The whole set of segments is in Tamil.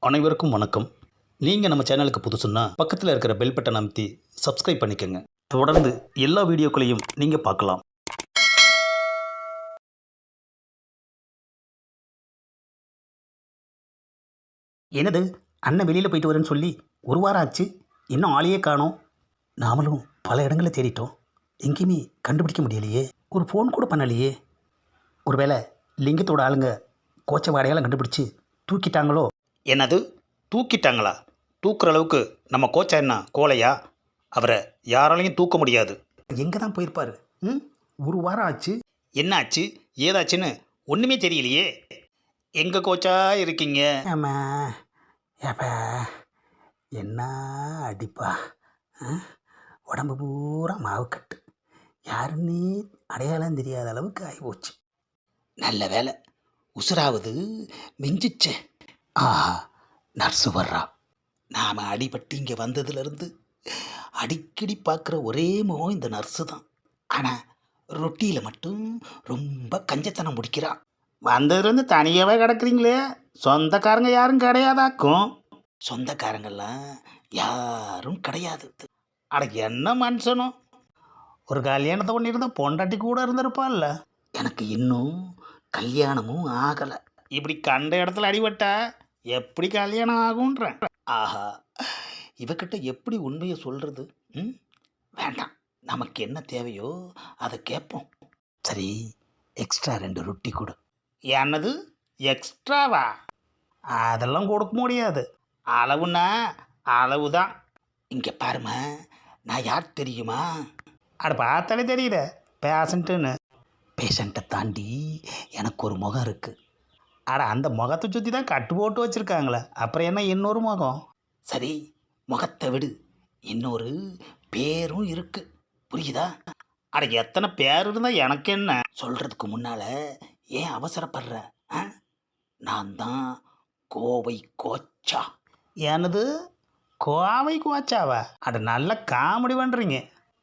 அனைவருக்கும் வணக்கம். நீங்கள் நம்ம சேனலுக்கு புதுசுன்னா பக்கத்தில் இருக்கிற பெல் பட்டன் அமைத்தி சப்ஸ்கிரைப் பண்ணிக்கோங்க. தொடர்ந்து எல்லா வீடியோக்களையும் நீங்கள் பார்க்கலாம். என்னது, அண்ணன் வெளியில் போயிட்டு வரேன்னு சொல்லி ஒரு வாரம் ஆச்சு, இன்னும் ஆளையே காணோம். நாமளும் பல இடங்களை தேடிட்டோம், எங்கேயுமே கண்டுபிடிக்க முடியலையே. ஒரு ஃபோன் கூட பண்ணலையே. ஒருவேளை லிங்கத்தோட ஆளுங்க கோச்சை வாடையால் கண்டுபிடிச்சி தூக்கிட்டாங்களோ? என்னது, தூக்கிட்டாங்களா? தூக்குற அளவுக்கு நம்ம கோச்சா என்ன கோலையா? அவரை யாராலையும் தூக்க முடியாது. எங்கே தான் போயிருப்பார்? ஒரு வாரம் ஆச்சு. என்ன ஆச்சு ஏதாச்சுன்னு ஒன்றுமே தெரியலையே. எங்கே கோச்சா இருக்கீங்க? ஆமாம். ஏப்பா என்ன அடிப்பா, உடம்பு பூரா மாவுக்கட்டு, யாருன்னே அடையாளம் தெரியாத அளவுக்கு ஆகிப்போச்சு. நல்ல வேலை, உசுராவது மிஞ்சிச்சே. ஆஹா, நர்ஸு வர்றா. நாம் அடிபட்டு இங்கே வந்ததுலேருந்து அடிக்கடி பார்க்குற ஒரே முகம் இந்த நர்ஸு தான். ஆனால் ரொட்டியில் மட்டும் ரொம்ப கஞ்சத்தனம் முடிக்கிறா. வந்ததுலேருந்து தனியாகவே கிடக்குறீங்களே, சொந்தக்காரங்க யாரும் கிடையாதாக்கும்? சொந்தக்காரங்கெல்லாம் யாரும் கிடையாது. அட என்ன மனுஷனோ, ஒரு கல்யாணத்தை ஒன்று இருந்தால் பொண்டாட்டி கூட இருந்திருப்பான்ல. எனக்கு இன்னும் கல்யாணமும் ஆகலை. இப்படி கண்ட இடத்துல அடிபட்டா எப்படி கல்யாணம் ஆகுன்றேன். ஆஹா, இவக்கிட்ட எப்படி உண்மையை சொல்கிறது? வேண்டாம், நமக்கு என்ன தேவையோ அதை கேட்போம். சரி, எக்ஸ்ட்ரா 2 ரொட்டி கொடு. என்னது எக்ஸ்ட்ராவா? அதெல்லாம் கொடுக்க முடியாது. அளவுன்னா அளவு தான். இங்கே பாருமா, நான் யார் தெரியுமா? அட பார்த்தாலே தெரியுத, பேஷண்ட்டுன்னு. பேஷண்ட்டை தாண்டி எனக்கு ஒரு முகம் இருக்குது. அட அந்த முகத்தை சுற்றி தான் கட்டு போட்டு வச்சுருக்காங்களே, அப்புறம் என்ன இன்னொரு முகம்? சரி, முகத்தை விடு, இன்னொரு பேரும் இருக்கு, புரியுதா? அட எத்தனை பேர் இருந்தால் எனக்கு என்ன? சொல்கிறதுக்கு முன்னால் ஏன் அவசரப்படுற? நான் தான் கோவை கோச்சா. எனது கோவை கோச்சாவா? அட நல்ல காமெடி பண்ணுறீங்க.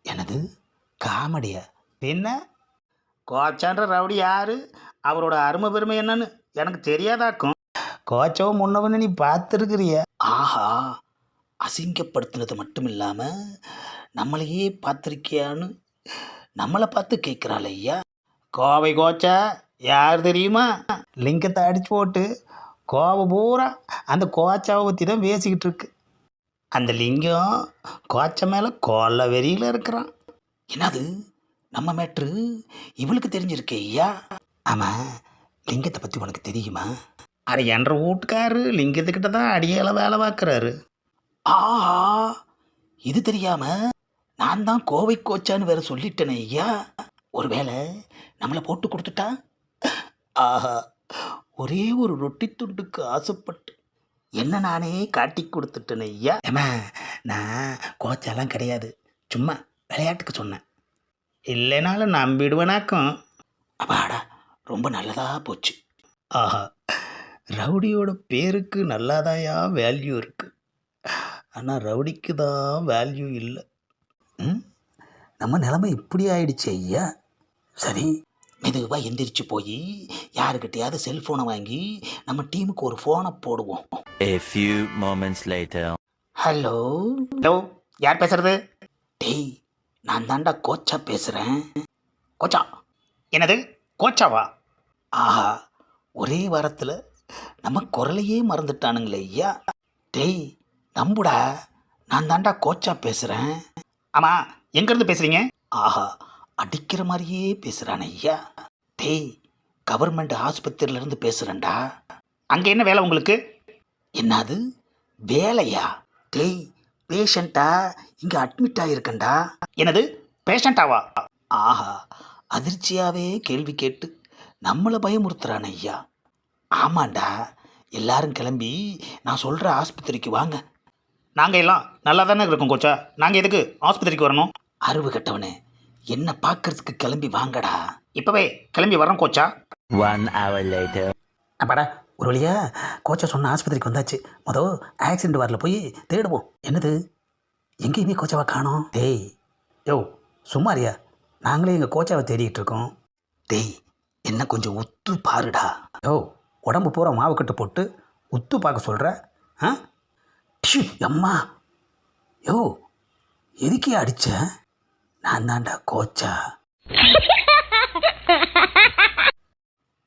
எனது காமெடியா? பின்ன கோச்சான்ற ரவுடி யாரு, அவரோட அருமை பெருமை என்னன்னு எனக்கு தெரியாதாக்கும். கோச்சாவை முன்னவன்னு நீ பார்த்துருக்கிறிய? ஆஹா, அசிங்கப்படுத்தினது மட்டும் இல்லாமல் நம்மளையே பார்த்துருக்கியான்னு நம்மளை பார்த்து கேட்குறாள் ஐயா. கோவை கோச்சா யார் தெரியுமா? லிங்கத்தை அடிச்சு போட்டு கோவை பூரா அந்த கோச்சாவை பற்றி தான் பேசிக்கிட்டு இருக்கு. அந்த லிங்கம் கோச்சை மேலே கொல்ல வெறியில் இருக்கிறான். என்னது, நம்ம மேட்ரு இவளுக்கு தெரிஞ்சிருக்கே ஐயா. ஆமாம், லிங்கத்தை பற்றி உனக்கு தெரியுமா? அட என்ற வீட்டுக்காரு லிங்கத்துக்கிட்ட தான் அடியால வேலை பார்க்குறாரு. ஆஹா, இது தெரியாம நான் தான் கோவை கோச்சான்னு வேற சொல்லிட்டேனே ஐயா. ஒருவேளை நம்மளை போட்டு கொடுத்துட்டா? ஆஹா, ஒரே ஒரு ரொட்டி துண்டுக்கு ஆசைப்பட்டு என்ன நானே காட்டி கொடுத்துட்டேனே ஐயா. ஏமா, நான் கோச்சாலாம் கிடையாது, சும்மா விளையாட்டுக்கு சொன்னேன். இல்லைனாலும் நம்பிடுவேனாக்கும். அப்பாடா, ரொம்ப நல்லதா போச்சு. ஆஹா, ரவுடியோட பேருக்கு நல்லாதாயா வேல்யூ இருக்குது, ஆனால் ரவுடிக்கு தான் வேல்யூ இல்லை. நம்ம நிலைமை இப்படி ஆயிடுச்சு ஐயா. சரி, மெதுவாக எந்திரிச்சு போய் யாருக்கிட்டையாவது செல்ஃபோனை வாங்கி நம்ம டீமுக்கு ஒரு ஃபோனை போடுவோம். A few moments later. Hello hello, யார் பேசுறது? டேய், நான் தாண்டா கோச்சா பேசுகிறேன். கோச்சா? என்னது கோச்சாவா? ஆஹா, ஒரே வாரத்தில் நம்ம குரலையே மறந்துட்டானுங்களே ஐயா. டேய் நம்புடா, நான் தாண்டா கோச்சா பேசுகிறேன். ஆமாம், எங்கேருந்து பேசுகிறீங்க? ஆஹா, அடிக்கிற மாதிரியே பேசுகிறான் ஐயா. டேய், கவர்மெண்ட் ஆஸ்பத்திரியிலேருந்து பேசுகிறேன்டா. அங்கே என்ன வேலை உங்களுக்கு? என்னது வேலையா? டேய், பேஷண்ட்டா இங்கே அட்மிட் ஆகிருக்கேன்டா. என்னது பேஷண்ட்டாவா? ஆஹா, அதிர்ச்சியாகவே கேள்வி கேட்டு நம்மளை பயமுறுத்துறான் ஐயா. ஆமாண்டா, எல்லாரும் கிளம்பி நான் சொல்கிற ஆஸ்பத்திரிக்கு வாங்க. நாங்கள் எல்லாம் நல்லா தானே இருக்கோம் கோச்சா, நாங்கள் எதுக்கு ஆஸ்பத்திரிக்கு வரணும்? அறிவு கட்டவனே, என்ன பார்க்கறதுக்கு கிளம்பி வாங்கடா. இப்போவே கிளம்பி வரோம் கோச்சா. 1 hour later. அப்பாடா, ஒரு வழியா கோச்சா சொன்ன ஆஸ்பத்திரிக்கு வந்தாச்சு. மொதல் ஆக்சிடென்ட் வாரில் போய் தேடுவோம். என்னது, எங்கேயுமே கோச்சாவை காணோம். டேய் யோ, சும்மாரியா, நாங்களே எங்கள் கோச்சாவை தேடிக்கிட்டு இருக்கோம். டேய், என்ன கொஞ்சம் உத்து பாருடா. யோ, உடம்பு பூரா மாவு கட்டு போட்டு உத்து பார்க்க சொல்கிற, ஆ ஷி, அம்மா யோ எதுக்கே அடிச்ச? நான் தான்டா கோச்சா.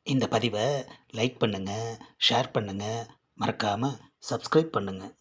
இந்த பதிவை லைக் பண்ணுங்கள், ஷேர் பண்ணுங்கள், மறக்காமல் சப்ஸ்கிரைப் பண்ணுங்கள்.